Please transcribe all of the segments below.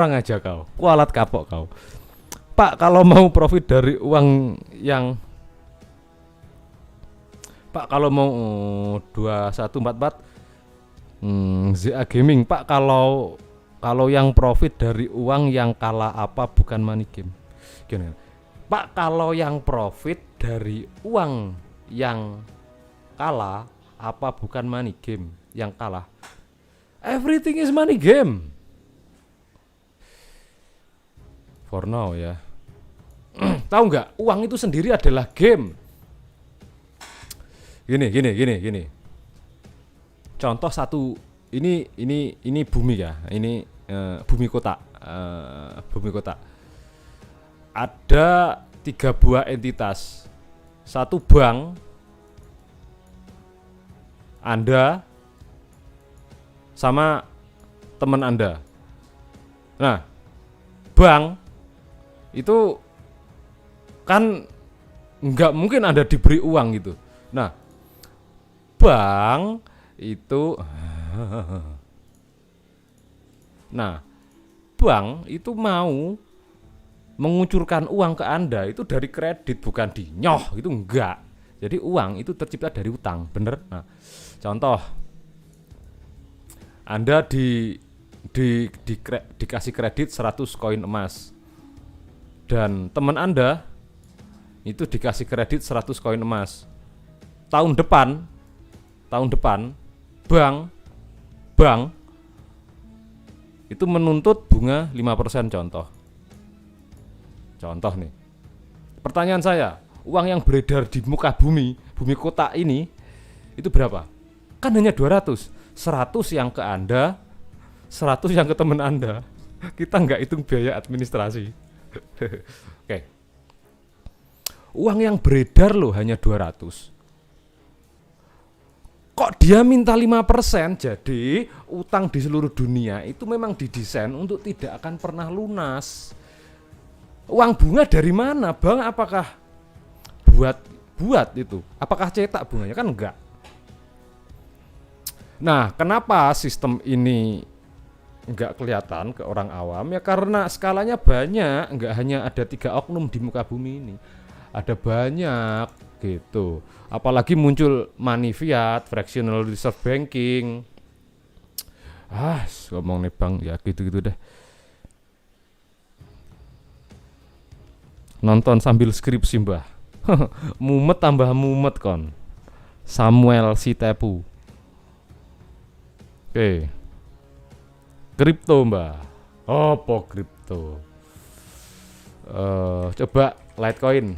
Orang aja kau, kualat kapok kau. Pak, kalau mau profit dari uang yang Pak, kalau mau 2144 ZA Gaming, Pak, kalau yang profit dari uang yang kalah apa bukan money game? Gini, Pak, kalau yang profit dari uang yang kalah apa bukan money game? Yang kalah, everything is money game. For now ya. Tahu nggak? Uang itu sendiri adalah game. Gini. Contoh satu, ini bumi ya. Ini bumi kota. Bumi kota. Ada 3 buah entitas. Satu bank, Anda sama teman Anda. Nah, bank itu kan nggak mungkin Anda diberi uang gitu. Nah, bank itu bank itu mau mengucurkan uang ke Anda itu dari kredit, bukan dinyoh, itu enggak. Jadi uang itu tercipta dari utang, bener? Nah, contoh, Anda dikasih kredit 100 koin emas, dan teman Anda itu dikasih kredit 100 koin emas. Tahun depan bank itu menuntut bunga 5%. Contoh nih. Pertanyaan saya, uang yang beredar di muka bumi kota ini itu berapa? Kan hanya 200. 100 yang ke Anda, 100 yang ke teman Anda. Kita nggak hitung biaya administrasi. Oke. Uang yang beredar loh hanya 200. Kok dia minta 5%? Jadi utang di seluruh dunia itu memang didesain untuk tidak akan pernah lunas. Uang bunga dari mana? Bang, apakah buat itu? Apakah cetak bunganya? Kan enggak. Nah, kenapa sistem ini enggak kelihatan ke orang awam? Ya karena skalanya banyak, enggak hanya ada 3 oknum di muka bumi ini. Ada banyak gitu. Apalagi muncul money fiat, fractional reserve banking. Ngomong nih Bang, ya gitu-gitu deh. Nonton sambil skripsi Mbah. Mumet tambah mumet kon. Samuel Sitepu. Oke. Kripto Mbah. Apa kripto? Coba Litecoin.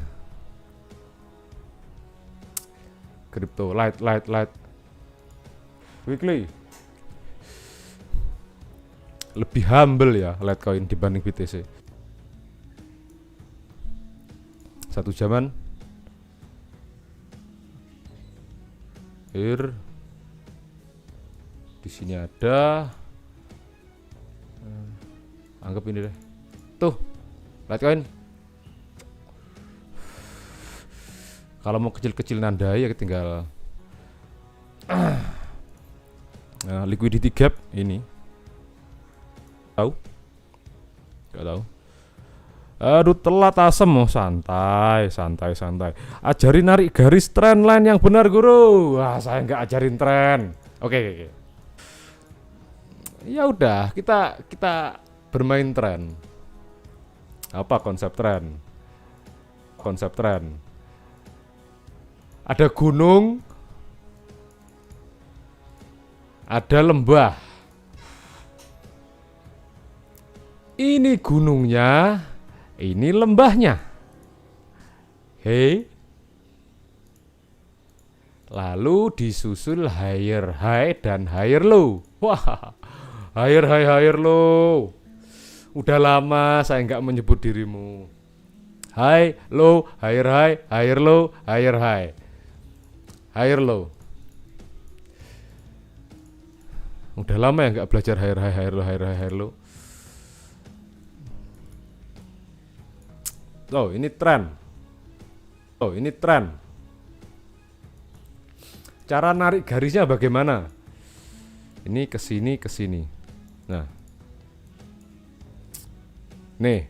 Kripto light weekly. Lebih humble ya Litecoin dibanding BTC. Satu zaman di sini ada, anggap ini deh, tuh Litecoin. Kalau mau kecil-kecil nandai ya tinggal liquidity gap ini. Tahu? Gak tahu. Aduh, telat asem. Santai. Ajarin narik garis trendline yang benar, Guru. Wah, saya nggak ajarin tren. Oke. Ya udah, kita bermain tren. Apa konsep tren? Ada gunung, ada lembah. Ini gunungnya, ini lembahnya. Lalu disusul higher high dan higher low. Wah, higher low. Udah lama saya nggak menyebut dirimu. High, low, higher low, higher high. Higher low. Udah lama ya nggak belajar higher low. Oh, ini tren. Cara narik garisnya bagaimana? Ini ke sini. Nah. Nih,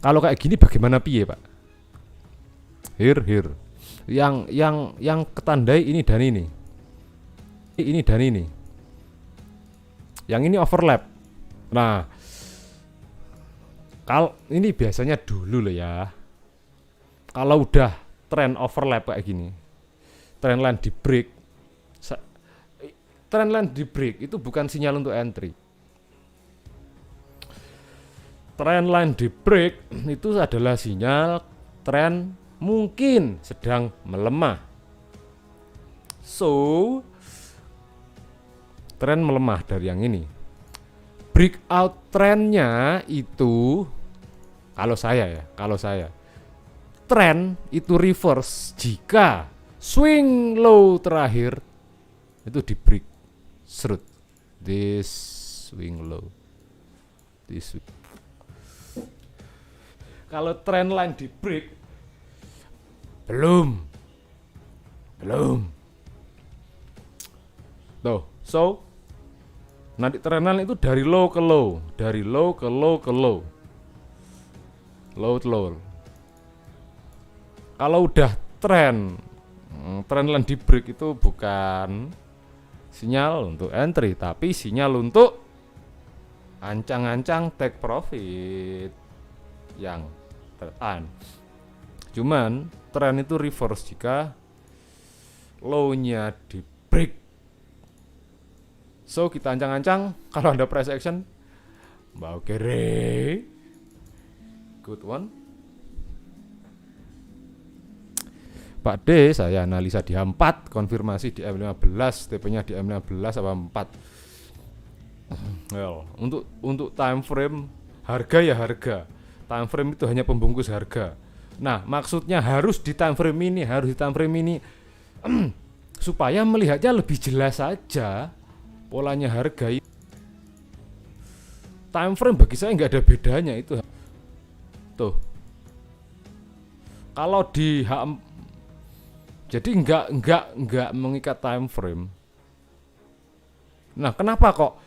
kalau kayak gini bagaimana piye, Pak? Here. Yang ketandai ini dan ini. Ini dan ini. Yang ini overlap. Nah, kalau ini biasanya dulu loh ya. Kalau udah tren overlap kayak gini, trendline di break, trendline di break itu bukan sinyal untuk entry. Trendline di break itu adalah sinyal tren mungkin sedang melemah. So, tren melemah dari yang ini. Breakout trennya itu kalau saya tren itu reverse jika swing low terakhir itu di break serut. This swing low. Kalau trend line di break belum. Tuh, so nanti trend line itu dari low ke low, low to low. Kalau udah trend line di break itu bukan sinyal untuk entry, tapi sinyal untuk ancang-ancang take profit yang tertahan. Cuman tren itu reverse jika low-nya di break. So kita ancang-ancang kalau ada price action, Mbak Kere, good one. Pak D, saya analisa di M4, konfirmasi di M15, TP-nya di M15 apa 4. Well, untuk time frame harga ya harga. Time frame itu hanya pembungkus harga. Nah, maksudnya harus di time frame ini, supaya melihatnya lebih jelas saja polanya harga. Time frame bagi saya nggak ada bedanya itu. Tuh. Kalau di jadi nggak mengikat time frame. Nah, kenapa kok?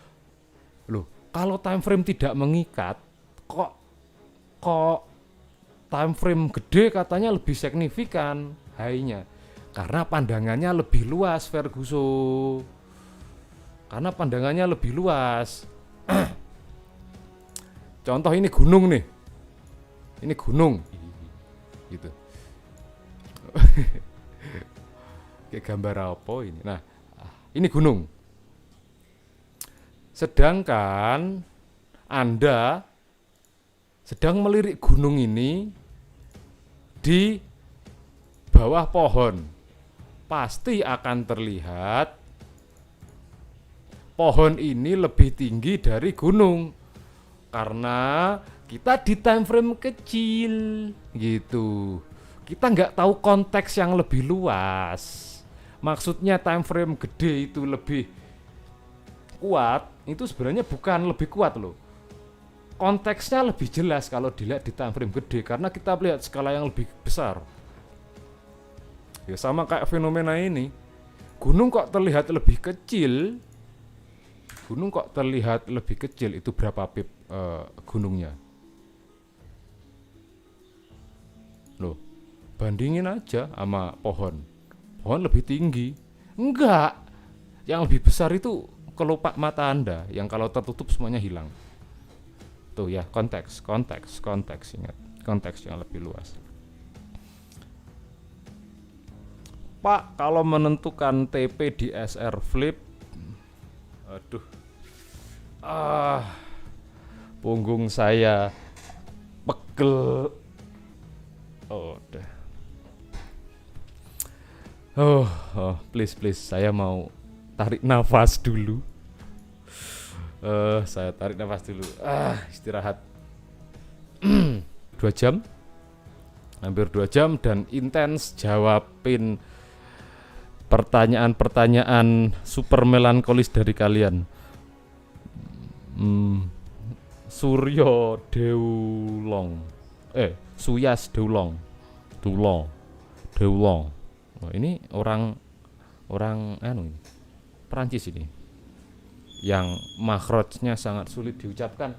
Loh, kalau time frame tidak mengikat, kok time frame gede katanya lebih signifikan high-nya? Karena pandangannya lebih luas, Ferguson. Karena pandangannya lebih luas. Contoh ini gunung nih. Ini gunung. Gitu. Kayak gambar apa ini? Nah, ini gunung. Sedangkan Anda sedang melirik gunung ini di bawah pohon. Pasti akan terlihat pohon ini lebih tinggi dari gunung. Karena kita di time frame kecil gitu. Kita nggak tahu konteks yang lebih luas. Maksudnya time frame gede itu lebih kuat, itu sebenarnya bukan lebih kuat loh. Konteksnya lebih jelas kalau dilihat di time frame gede karena kita lihat skala yang lebih besar. Ya sama kayak fenomena ini. Gunung kok terlihat lebih kecil? Itu berapa pip gunungnya? Loh, bandingin aja sama pohon. Pohon lebih tinggi. Enggak. Yang lebih besar itu kelopak mata Anda, yang kalau tertutup semuanya hilang. Tuh ya, konteks, ingat. Konteks yang lebih luas. Pak, kalau menentukan TP di SR flip, aduh. Punggung saya pegel. Oh, udah. Please, saya mau tarik nafas dulu. Saya tarik nafas dulu. Istirahat. 2 jam, hampir 2 jam dan intens jawabin pertanyaan-pertanyaan super melankolis dari kalian. Suryo Deulong, Suyas Deulong. Oh, ini orang Perancis ini yang makhrajnya sangat sulit diucapkan.